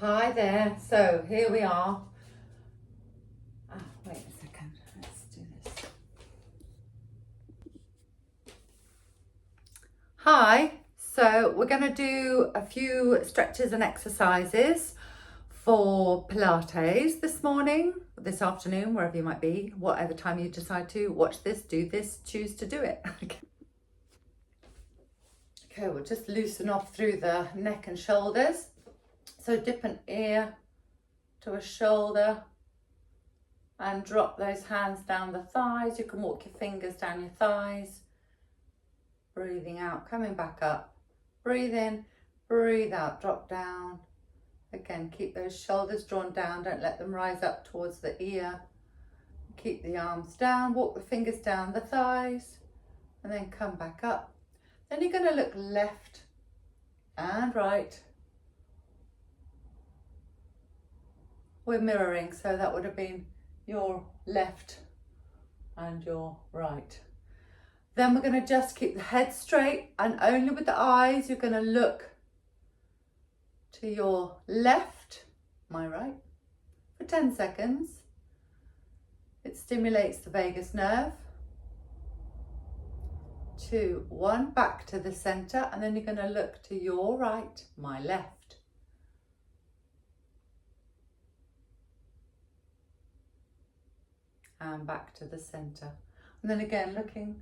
Hi there, so here we are. Wait a second, let's do this. Hi, so we're going to do a few stretches and exercises for Pilates this morning, this afternoon, wherever you might be, whatever time you decide to watch this, do this, choose to do it. Okay, we'll just loosen off through the neck and shoulders. So dip an ear to a shoulder and drop those hands down the thighs. You can walk your fingers down your thighs. Breathing out, coming back up. Breathe in, breathe out, drop down. Again, keep those shoulders drawn down. Don't let them rise up towards the ear. Keep the arms down, walk the fingers down the thighs, and then come back up. Then you're going to look left and right. We're mirroring, so that would have been your left and your right. Then we're going to just keep the head straight, and only with the eyes you're going to look to your left, my right, for 10 seconds. It stimulates the vagus nerve. 2, 1, back to the center, and then you're going to look to your right, my left. And back to the center. And then again, looking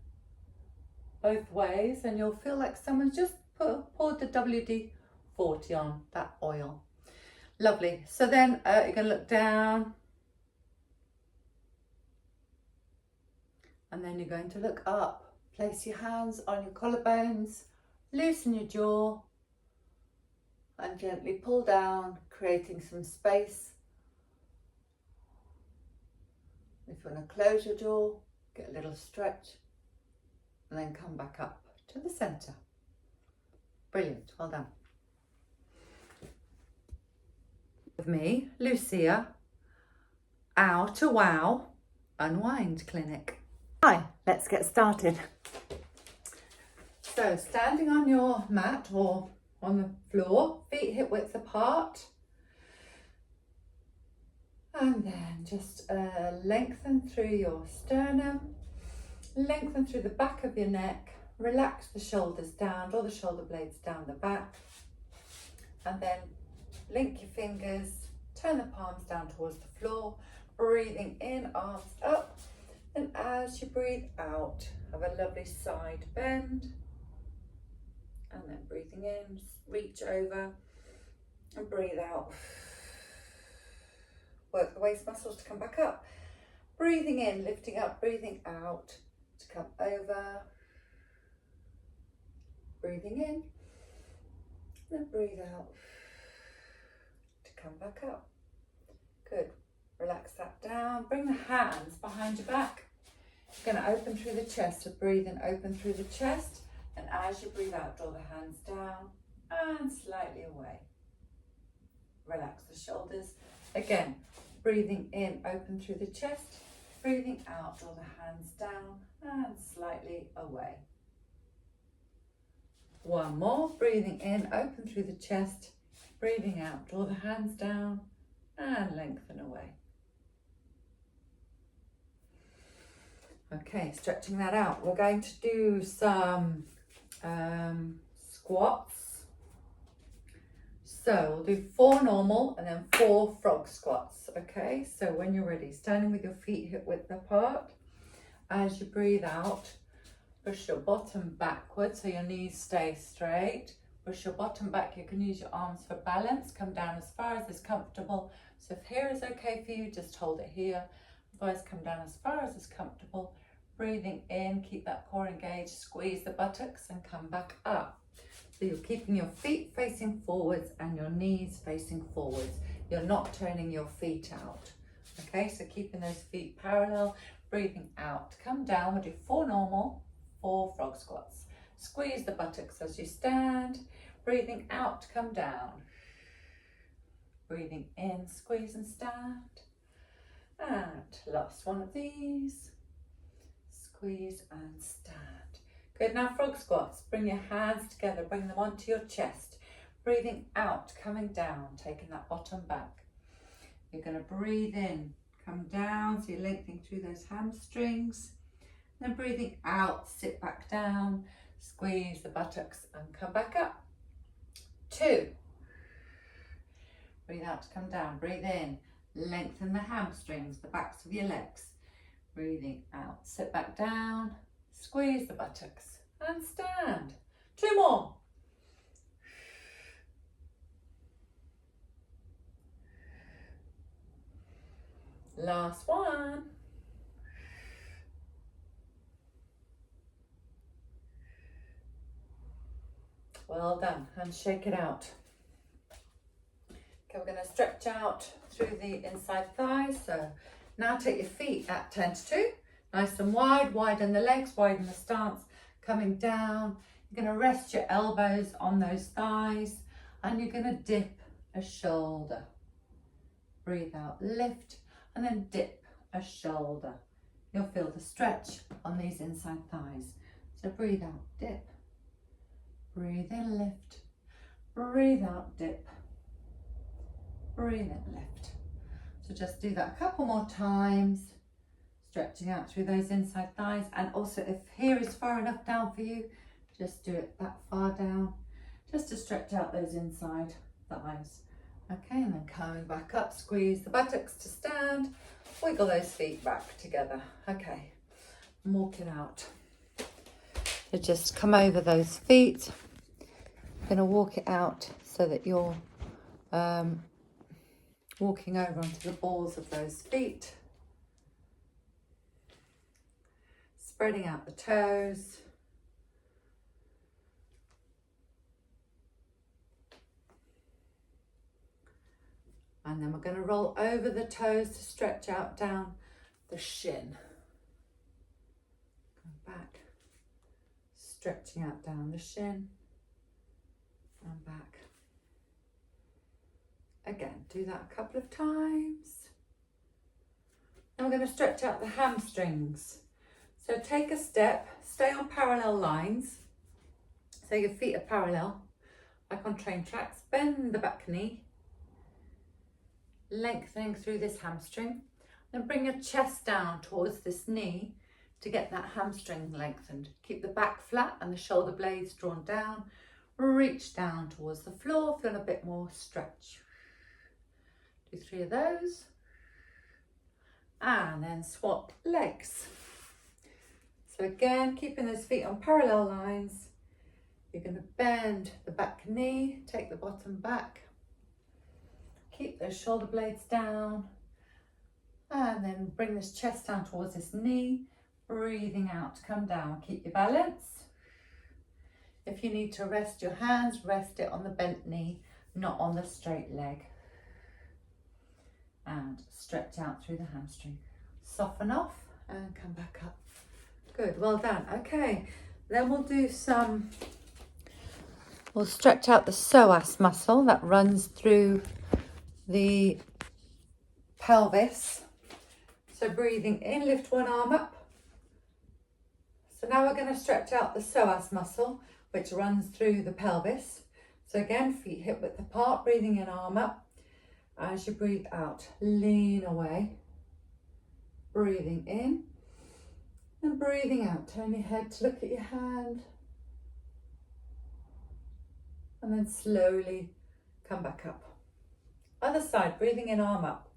both ways, and you'll feel like someone's just poured the WD-40 on, that oil. Lovely. So then you're going to look down, and then you're going to look up. Place your hands on your collarbones, loosen your jaw, and gently pull down, creating some space. If you want to close your jaw, get a little stretch, and then come back up to the center. Brilliant, well done. With me, Lucia, Ow to Wow unWINd Clinic. Hi, let's get started. So standing on your mat or on the floor, feet hip width apart. And then just lengthen through your sternum, lengthen through the back of your neck, relax the shoulders down, draw the shoulder blades down the back, and then link your fingers, turn the palms down towards the floor, breathing in, arms up, and as you breathe out, have a lovely side bend, and then breathing in, reach over, and breathe out. Work the waist muscles to come back up. Breathing in, lifting up, breathing out to come over. Breathing in, then breathe out to come back up. Good. Relax that down. Bring the hands behind your back. You're going to open through the chest. So breathe in, open through the chest. And as you breathe out, draw the hands down and slightly away. Relax the shoulders. Again, breathing in, open through the chest. Breathing out, draw the hands down and slightly away. One more. Breathing in, open through the chest. Breathing out, draw the hands down and lengthen away. Okay, stretching that out. We're going to do some squats. So we'll do 4 normal and then 4 frog squats. Okay, so when you're ready, standing with your feet hip width apart. As you breathe out, push your bottom backwards so your knees stay straight. Push your bottom back. You can use your arms for balance. Come down as far as is comfortable. So if here is okay for you, just hold it here. Otherwise, come down as far as is comfortable. Breathing in, keep that core engaged. Squeeze the buttocks and come back up. So you're keeping your feet facing forwards and your knees facing forwards. You're not turning your feet out. Okay, so keeping those feet parallel. Breathing out, come down. We'll do 4 normal, 4 frog squats. Squeeze the buttocks as you stand. Breathing out, come down. Breathing in, squeeze and stand. And last one of these. Squeeze and stand. Good, now frog squats. Bring your hands together, bring them onto your chest. Breathing out, coming down, taking that bottom back. You're going to breathe in, come down, so you're lengthening through those hamstrings. Then breathing out, sit back down, squeeze the buttocks and come back up. 2. Breathe out to come down, breathe in, lengthen the hamstrings, the backs of your legs. Breathing out, sit back down, squeeze the buttocks and stand. 2 more. Last one. Well done, and shake it out. Okay, we're going to stretch out through the inside thighs. So now take your feet at 10 to 2, nice and wide, widen the legs, widen the stance, coming down. You're going to rest your elbows on those thighs and you're going to dip a shoulder. Breathe out, lift, and then dip a shoulder. You'll feel the stretch on these inside thighs. So breathe out, dip. Breathe in, lift. Breathe out, dip. Breathe in, lift. So just do that a couple more times, stretching out through those inside thighs. And also if here is far enough down for you, just do it that far down, just to stretch out those inside thighs. Okay, and then coming back up, squeeze the buttocks to stand, wiggle those feet back together. Okay, and walk it out. So just come over those feet. I'm going to walk it out so that you're walking over onto the balls of those feet. Spreading out the toes. And then we're going to roll over the toes to stretch out down the shin. Go back, stretching out down the shin and back. Again, do that a couple of times. Now we're going to stretch out the hamstrings. So take a step, stay on parallel lines. So your feet are parallel, like on train tracks. Bend the back knee, lengthening through this hamstring. Then bring your chest down towards this knee to get that hamstring lengthened. Keep the back flat and the shoulder blades drawn down. Reach down towards the floor, feel a bit more stretch. Do 3 of those. And then swap legs. So again, keeping those feet on parallel lines, you're going to bend the back knee, take the bottom back. Keep those shoulder blades down. And then bring this chest down towards this knee. Breathing out to come down. Keep your balance. If you need to rest your hands, rest it on the bent knee, not on the straight leg. And stretch out through the hamstring. Soften off and come back up. Good, well done. Okay, then we'll stretch out the psoas muscle that runs through the pelvis. So breathing in, lift one arm up. So now we're going to stretch out the psoas muscle, which runs through the pelvis. So again, feet hip width apart, breathing in, arm up. As you breathe out, lean away. Breathing in and breathing out. Turn your head to look at your hand. And then slowly come back up. Other side, breathing in, arm up.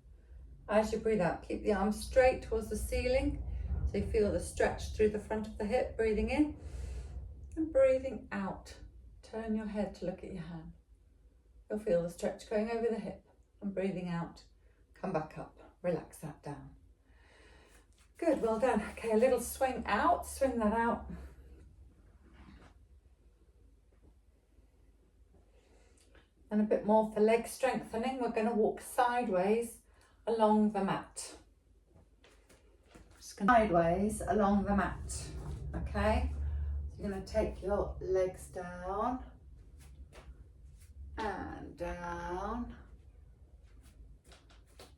As you breathe out, keep the arms straight towards the ceiling. So you feel the stretch through the front of the hip. Breathing in and breathing out. Turn your head to look at your hand. You'll feel the stretch going over the hip. And breathing out, come back up. Relax that down. Good, well done. Okay, a little swing out, swing that out. And a bit more for leg strengthening. We're going to walk sideways along the mat. Sideways along the mat, okay? So you're going to take your legs down and down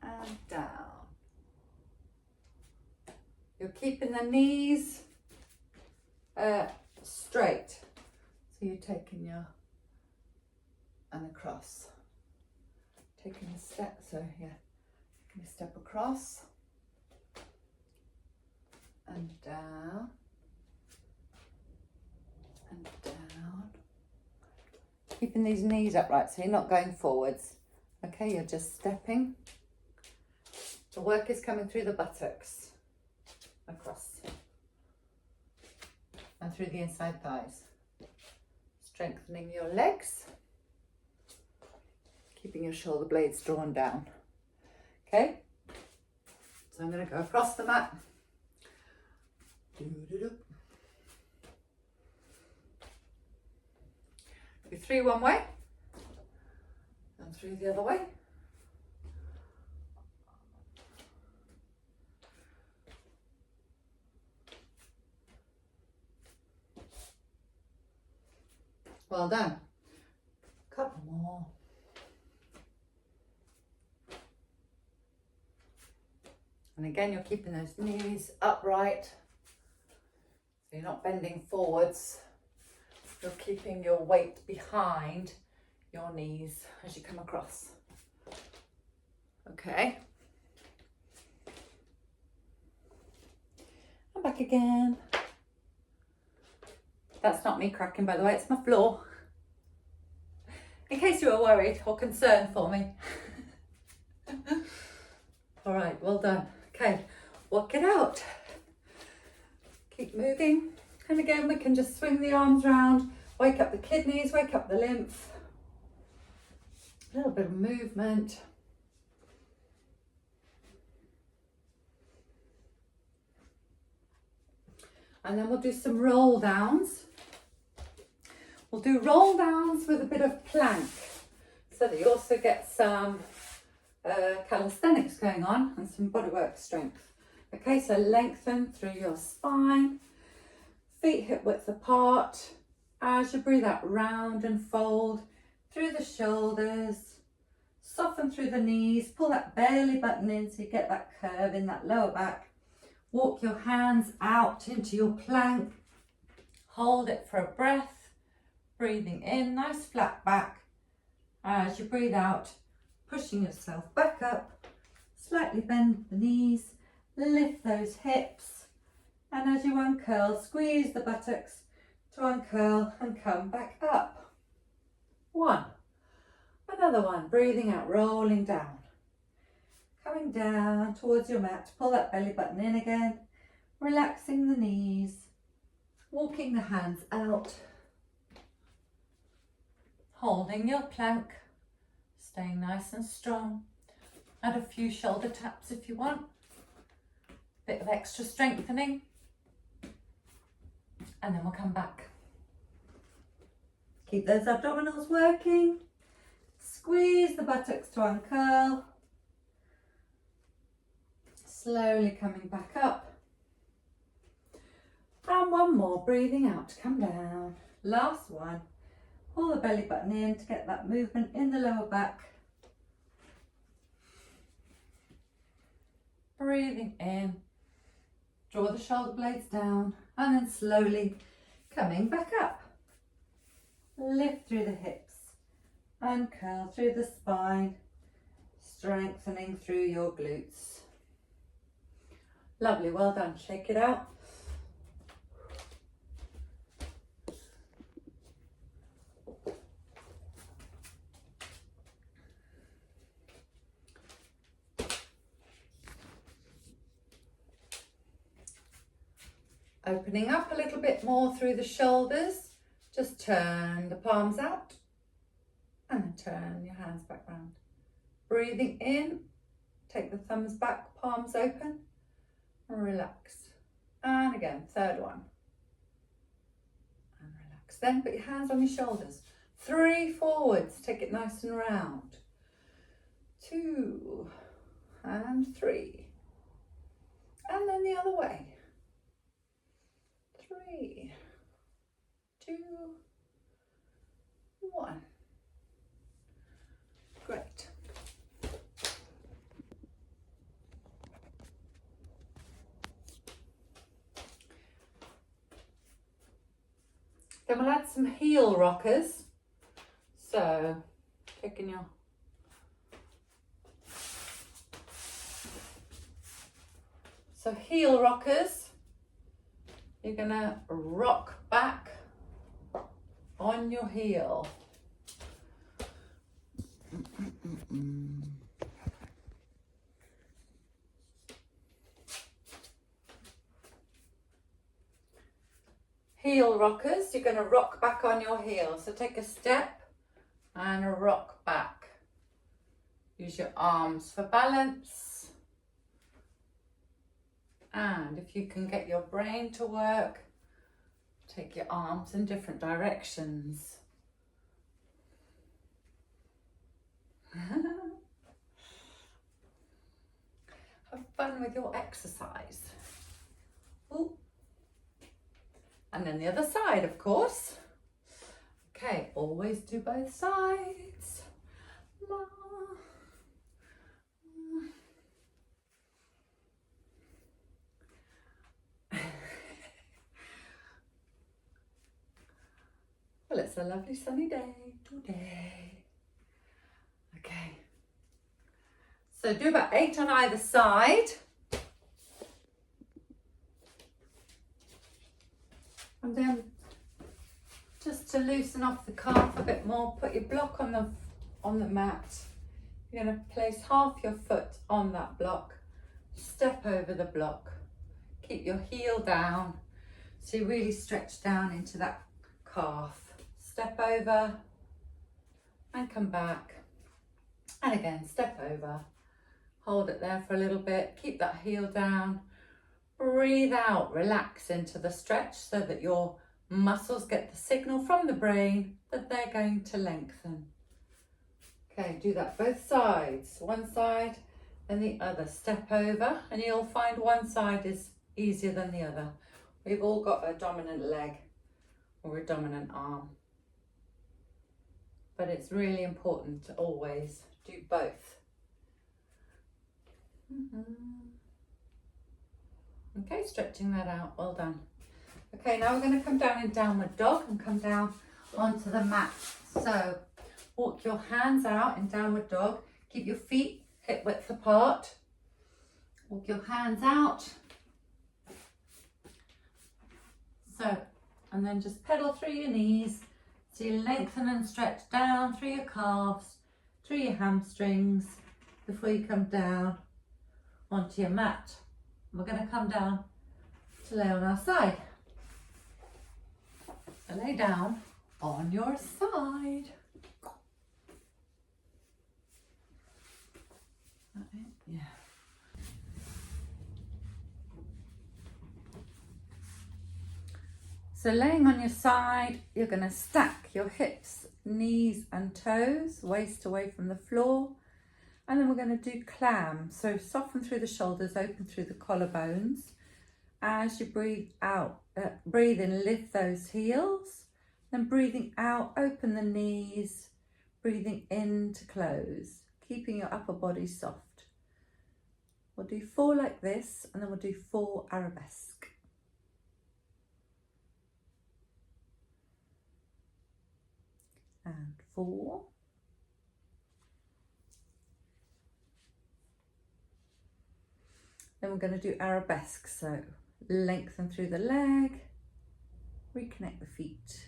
and down. You're keeping the knees straight. So you're taking your and across. Taking a step, so yeah, taking a step across and down and down. Keeping these knees upright so you're not going forwards. Okay, you're just stepping. The work is coming through the buttocks, across and through the inside thighs. Strengthening your legs, keeping your shoulder blades drawn down. Okay, so I'm going to go across the mat. Do 3 one way and 3 the other way. Well done. Couple more. And again, you're keeping those knees upright, so you're not bending forwards. You're keeping your weight behind your knees as you come across. Okay. And back again. That's not me cracking, by the way, it's my floor. In case you were worried or concerned for me. All right, well done. Okay, work it out. Keep moving. And again, we can just swing the arms round, wake up the kidneys, wake up the lymph. A little bit of movement. And then we'll do some roll downs. We'll do roll downs with a bit of plank so that you also get some calisthenics going on and some bodywork strength. Okay, so lengthen through your spine, feet hip width apart. As you breathe out, round and fold through the shoulders, soften through the knees, pull that belly button in so you get that curve in that lower back. Walk your hands out into your plank, hold it for a breath. Breathing in, nice flat back. As you breathe out, pushing yourself back up, slightly bend the knees, lift those hips, and as you uncurl, squeeze the buttocks to uncurl and come back up. 1. Another one, breathing out, rolling down. Coming down towards your mat, pull that belly button in again, relaxing the knees, walking the hands out. Holding your plank, staying nice and strong. Add a few shoulder taps if you want. Bit of extra strengthening. And then we'll come back. Keep those abdominals working. Squeeze the buttocks to uncurl. Slowly coming back up. And one more, breathing out to come down. Last one. Pull the belly button in to get that movement in the lower back. Breathing in, draw the shoulder blades down, and then slowly coming back up. Lift through the hips and curl through the spine, strengthening through your glutes. Lovely, well done. Shake it out. Opening up a little bit more through the shoulders, just turn the palms out and then turn your hands back round. Breathing in, take the thumbs back, palms open, and relax. And again, third one. And relax. Then put your hands on your shoulders. 3 forwards, take it nice and round. 2 and 3. And then the other way. 3, 2, 1. Great. Then we'll add some heel rockers. So taking your so heel rockers, you're gonna rock back on your heel. Heel rockers, you're going to rock back on your heel. So take a step and a rock back. Use your arms for balance. And if you can get your brain to work, take your arms in different directions. Have fun with your exercise. Ooh. And then the other side, of course. Okay, always do both sides. Well, it's a lovely sunny day today. Okay. So do about 8 on either side. And then just to loosen off the calf a bit more, put your block on the mat. You're going to place half your foot on that block, step over the block, keep your heel down so you really stretch down into that calf. Step over and come back, and again step over, hold it there for a little bit, keep that heel down, breathe out, relax into the stretch so that your muscles get the signal from the brain that they're going to lengthen. Okay, do that both sides, one side and the other. Step over and you'll find one side is easier than the other. We've all got a dominant leg or a dominant arm, but it's really important to always do both. Okay, stretching that out, well done. Okay, now we're going to come down in downward dog and come down onto the mat. So walk your hands out in downward dog, keep your feet hip width apart, walk your hands out. So, and then just pedal through your knees. So you lengthen and stretch down through your calves, through your hamstrings before you come down onto your mat. We're going to come down to lay on our side. So lay down on your side. Yeah. So laying on your side, you're going to stack your hips, knees and toes, waist away from the floor. And then we're going to do clam. So soften through the shoulders, open through the collarbones. As you breathe out, breathe in, lift those heels. Then breathing out, open the knees. Breathing in to close, keeping your upper body soft. We'll do 4 like this, and then we'll do 4 arabesque. And 4. Then we're going to do arabesque, so lengthen through the leg, reconnect the feet,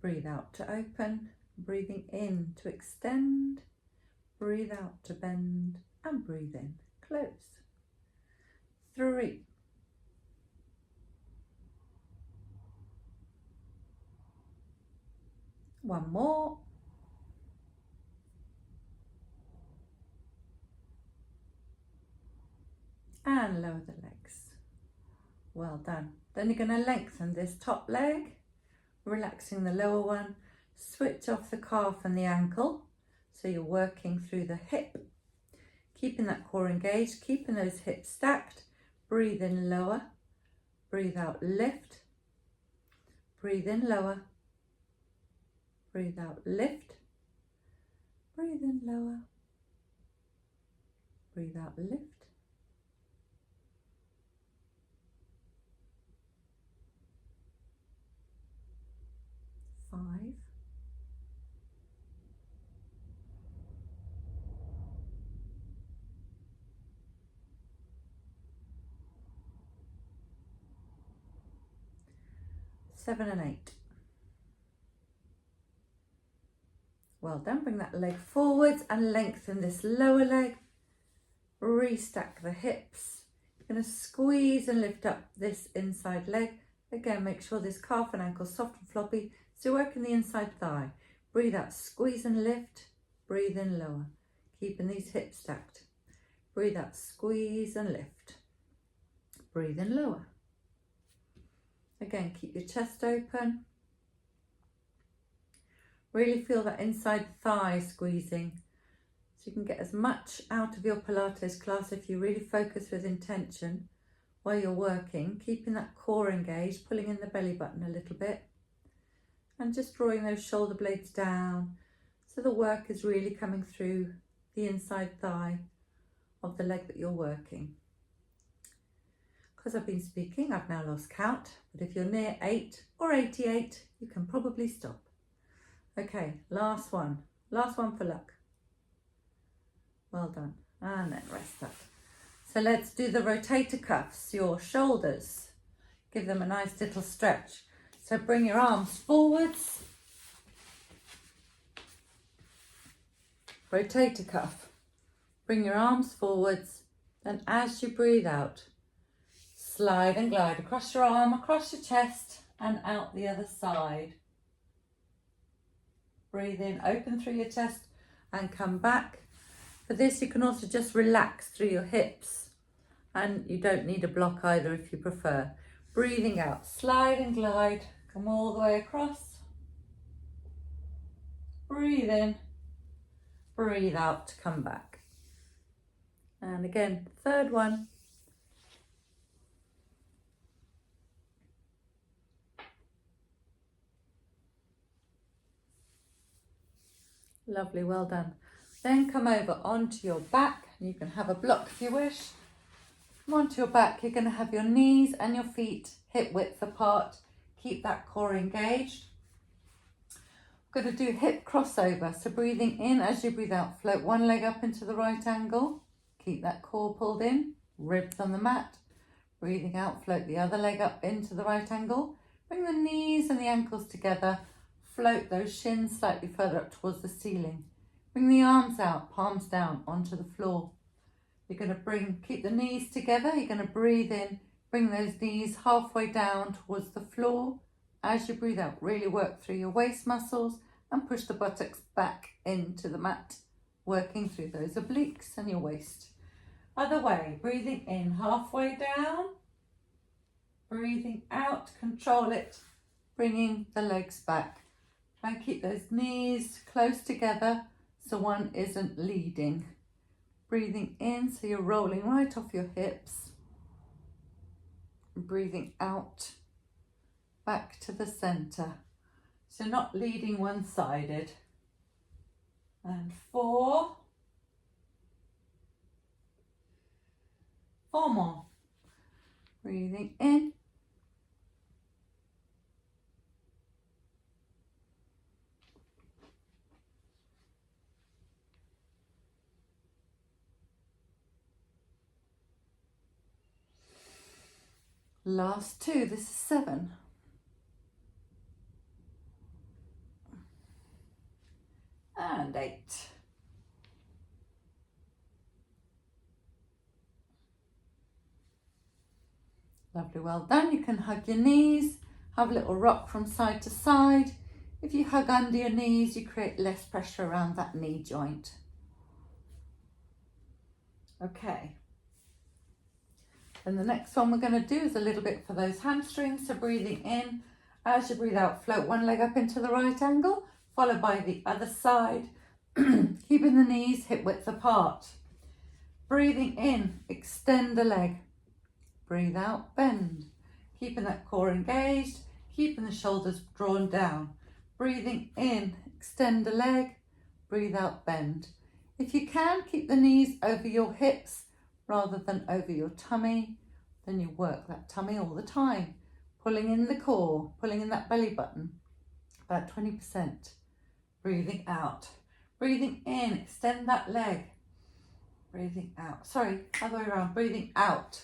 breathe out to open, breathing in to extend, breathe out to bend, and breathe in, close. 3. One more. And lower the legs. Well done. Then you're going to lengthen this top leg, relaxing the lower one, switch off the calf and the ankle. So you're working through the hip, keeping that core engaged, keeping those hips stacked. Breathe in, lower, breathe out, lift, breathe in, lower, breathe out, lift, breathe in, lower, breathe out, lift. 5, 7 and 8. Well done. Bring that leg forwards and lengthen this lower leg. Restack the hips. You're going to squeeze and lift up this inside leg. Again, make sure this calf and ankle soft and floppy. So working the inside thigh. Breathe out, squeeze and lift. Breathe in lower. Keeping these hips stacked. Breathe out, squeeze and lift. Breathe in lower. Again, keep your chest open. Really feel that inside thigh squeezing. So you can get as much out of your Pilates class if you really focus with intention while you're working, keeping that core engaged, pulling in the belly button a little bit, and just drawing those shoulder blades down so the work is really coming through the inside thigh of the leg that you're working. Because I've been speaking, I've now lost count, but if you're near 8 or 88, you can probably stop. Okay, last one for luck. Well done, and then rest up. So let's do the rotator cuffs, your shoulders. Give them a nice little stretch. So bring your arms forwards. Rotator cuff. Bring your arms forwards, and as you breathe out, slide and glide across your arm, across your chest, and out the other side. Breathe in, open through your chest, and come back. For this, you can also just relax through your hips, and you don't need a block either if you prefer. Breathing out, slide and glide, come all the way across. Breathe in, breathe out, come back. And again, third one. Lovely, well done. Then come over onto your back. You can have a block if you wish. Come onto your back. You're going to have your knees and your feet hip width apart. Keep that core engaged. We're going to do hip crossover. So breathing in as you breathe out, float one leg up into the right angle. Keep that core pulled in, ribs on the mat. Breathing out, float the other leg up into the right angle. Bring the knees and the ankles together. Float those shins slightly further up towards the ceiling. Bring the arms out, palms down onto the floor. You're going to keep the knees together. You're going to breathe in, bring those knees halfway down towards the floor. As you breathe out, really work through your waist muscles and push the buttocks back into the mat, working through those obliques and your waist. Other way, breathing in halfway down, breathing out, control it, bringing the legs back. Try and keep those knees close together so one isn't leading. Breathing in so you're rolling right off your hips. Breathing out, back to the center. So not leading one-sided. And 4. 4 more. Breathing in. Last 2, this is 7. And 8. Lovely, well done. You can hug your knees, have a little rock from side to side. If you hug under your knees, you create less pressure around that knee joint. Okay. And the next one we're going to do is a little bit for those hamstrings. So breathing in, as you breathe out, float one leg up into the right angle, followed by the other side, keeping the knees hip width apart. Breathing in, extend the leg. Breathe out, bend. Keeping that core engaged, keeping the shoulders drawn down. Breathing in, extend the leg. Breathe out, bend. If you can, keep the knees over your hips rather than over your tummy. Then you work that tummy all the time. Pulling in the core, pulling in that belly button, about 20%. Breathing out. Breathing in, extend that leg. Breathing out. Sorry, other way around. Breathing out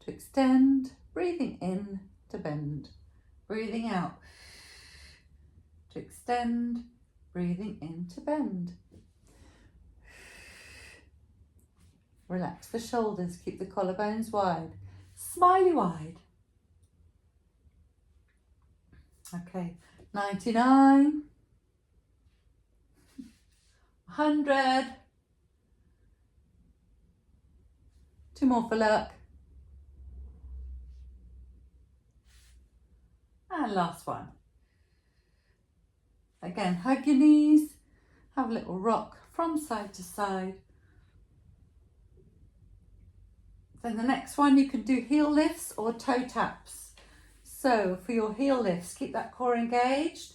to extend. Breathing in to bend. breathing out to extend, breathing in to bend. Relax the shoulders, keep the collarbones wide, smiley wide. Okay, 99, 100, 2 more for luck. And last one. Again, hug your knees, have a little rock from side to side. Then the next one, you can do heel lifts or toe taps. So for your heel lifts, keep that core engaged.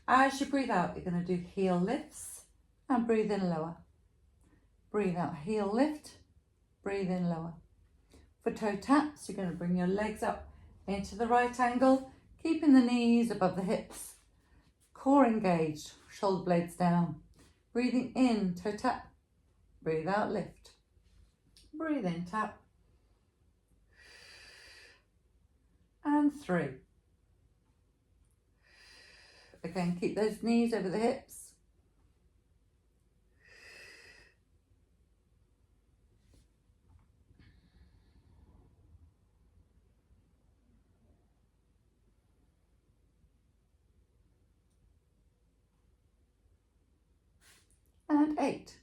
As you breathe out, you're going to do heel lifts and breathe in lower. Breathe out, heel lift, breathe in lower. For toe taps, you're going to bring your legs up into the right angle, keeping the knees above the hips. Core engaged, shoulder blades down. Breathing in, toe tap. Breathe out, lift. Breathe in, tap. And 3. Again, keep those knees over the hips. And 8.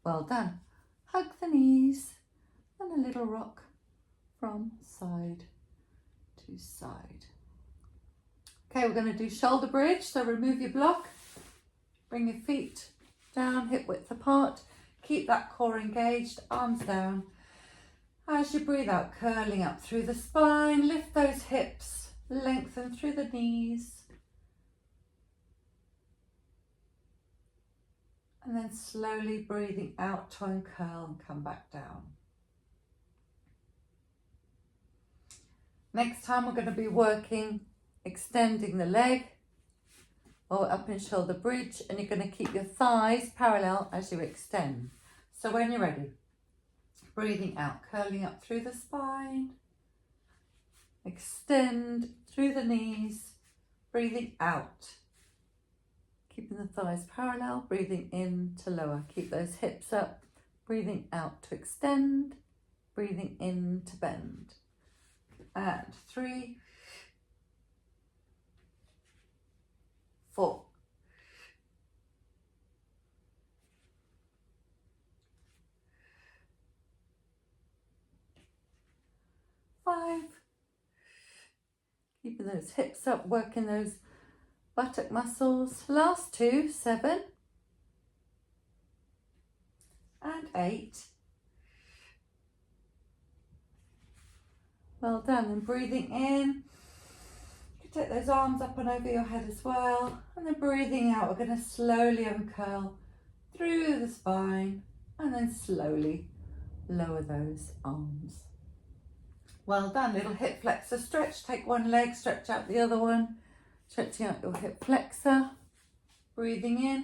Well done. Hug the knees and a little rock from side to side. Okay, we're going to do shoulder bridge. So remove your block, bring your feet down, hip width apart. Keep that core engaged, arms down. As you breathe out, curling up through the spine, lift those hips, lengthen through the knees. And then slowly breathing out to uncurl and come back down. Next time we're going to be working, extending the leg or up in shoulder bridge, and you're going to keep your thighs parallel as you extend. So when you're ready, breathing out, curling up through the spine, extend through the knees, breathing out. Keeping the thighs parallel, breathing in to lower. Keep those hips up, breathing out to extend, breathing in to bend. And 3, 4. 5. Keeping those hips up, working those buttock muscles. Last 2, 7 and 8. Well done. And breathing in, you can take those arms up and over your head as well. And then breathing out, we're going to slowly uncurl through the spine and then slowly lower those arms. Well done. Little hip flexor stretch. Take one leg, stretch out the other one. Stretching out your hip flexor, breathing in.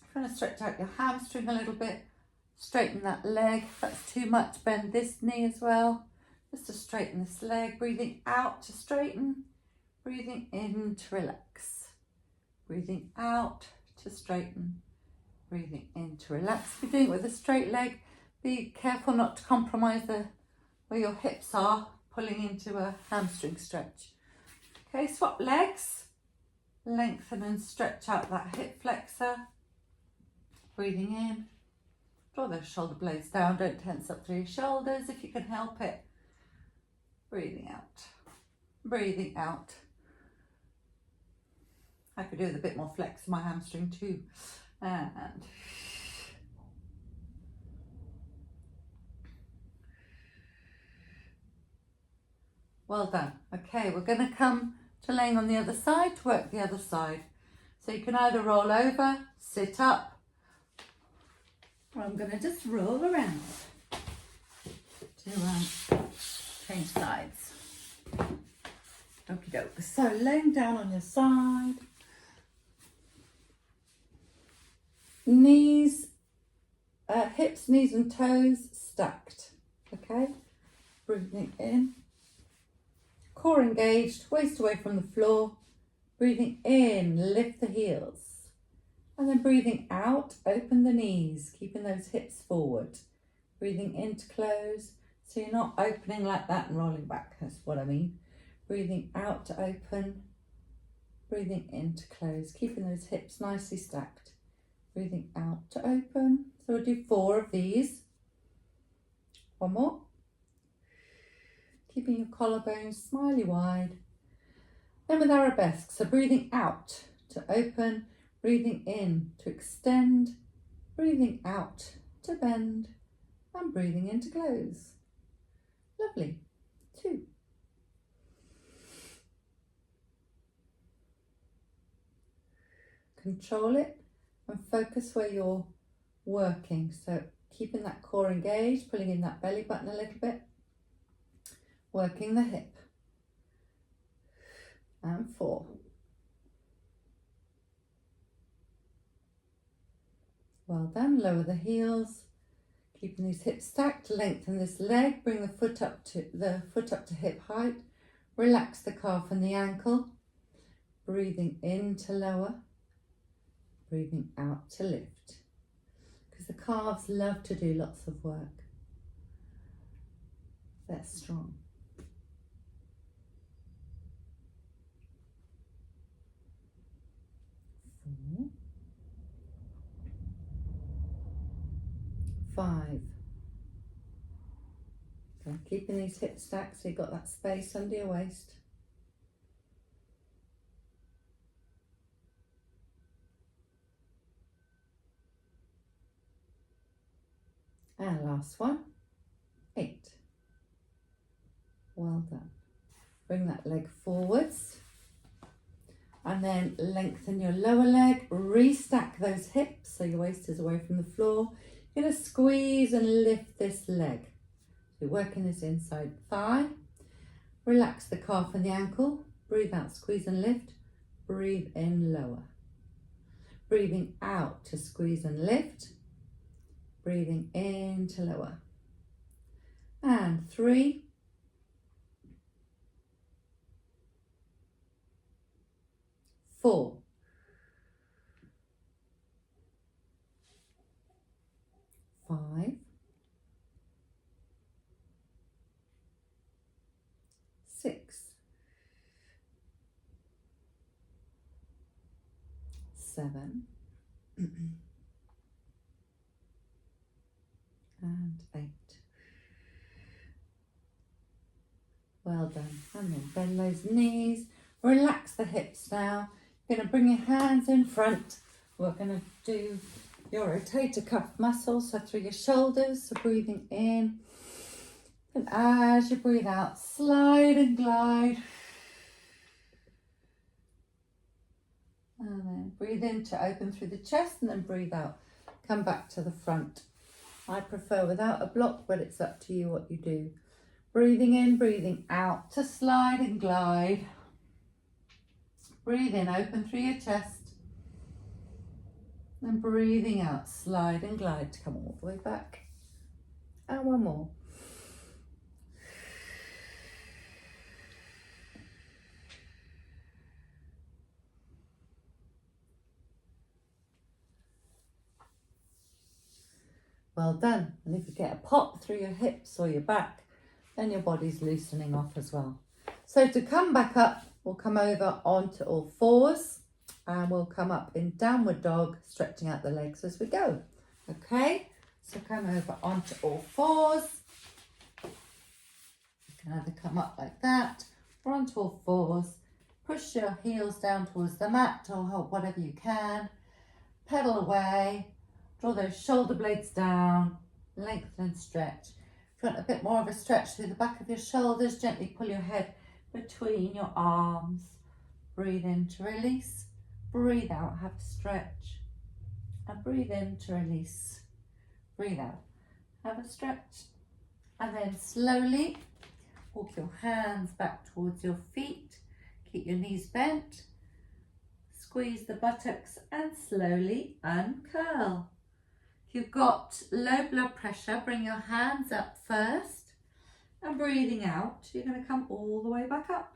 If you want to stretch out your hamstring a little bit, straighten that leg. If that's too much, bend this knee as well, just to straighten this leg. Breathing out to straighten, breathing in to relax. Breathing out to straighten, breathing in to relax. If you're doing it with a straight leg, be careful not to compromise where your hips are, pulling into a hamstring stretch. Okay, swap legs, lengthen and stretch out that hip flexor. Breathing in, draw those shoulder blades down, don't tense up through your shoulders if you can help it. Breathing out, breathing out. I could do with a bit more flex in my hamstring too. And well done. Okay, we're going to come to laying on the other side to work the other side. So you can either roll over, sit up, or I'm going to just roll around to change sides. Okie doke. So laying down on your side, knees, hips, knees and toes stacked. Okay, breathing in core engaged, waist away from the floor. Breathing in, lift the heels. And then breathing out, open the knees, keeping those hips forward. Breathing in to close, so you're not opening like that and rolling back, that's what I mean. Breathing out to open, breathing in to close, keeping those hips nicely stacked. Breathing out to open, so we'll do 4 of these. One more. Keeping your collarbones smiley wide. Then with arabesque, so breathing out to open, breathing in to extend, breathing out to bend, and breathing in to close. Lovely. 2. Control it and focus where you're working. So keeping that core engaged, pulling in that belly button a little bit, working the hip. And 4. Well done. Lower the heels, keeping these hips stacked. Lengthen this leg. Bring the foot up to hip height. Relax the calf and the ankle. Breathing in to lower. Breathing out to lift. Because the calves love to do lots of work. They're strong. 4. 5. Okay, keeping these hips stacked so you've got that space under your waist. And last one, 8. Well done. Bring that leg forwards and then lengthen your lower leg, restack those hips so your waist is away from the floor. You're going to squeeze and lift this leg. You're working this inside thigh. Relax the calf and the ankle. Breathe out, squeeze and lift. Breathe in, lower. Breathing out to squeeze and lift. Breathing in to lower. And 3. 4. 5. 6. 7. And 8. Well done. And then bend those knees. Relax the hips now. You're going to bring your hands in front. We're going to do your rotator cuff muscles, so through your shoulders. So breathing in. And as you breathe out, slide and glide. And then breathe in to open through the chest and then breathe out. Come back to the front. I prefer without a block, but it's up to you what you do. Breathing in, breathing out to slide and glide. Breathe in, open through your chest. Then breathing out, slide and glide to come all the way back. And one more. Well done. And if you get a pop through your hips or your back, then your body's loosening off as well. So to come back up, we'll come over onto all fours and we'll come up in downward dog, stretching out the legs as we go. Okay, so come over onto all fours. You can either come up like that or onto all fours. Push your heels down towards the mat or hold whatever you can. Pedal away. Draw those shoulder blades down, lengthen and stretch. If you want a bit more of a stretch through the back of your shoulders, gently pull your head between your arms. Breathe in to release. Breathe out, have a stretch. And breathe in to release. Breathe out, have a stretch. And then slowly walk your hands back towards your feet. Keep your knees bent. Squeeze the buttocks and slowly uncurl. If you've got low blood pressure, bring your hands up first. And breathing out, you're going to come all the way back up.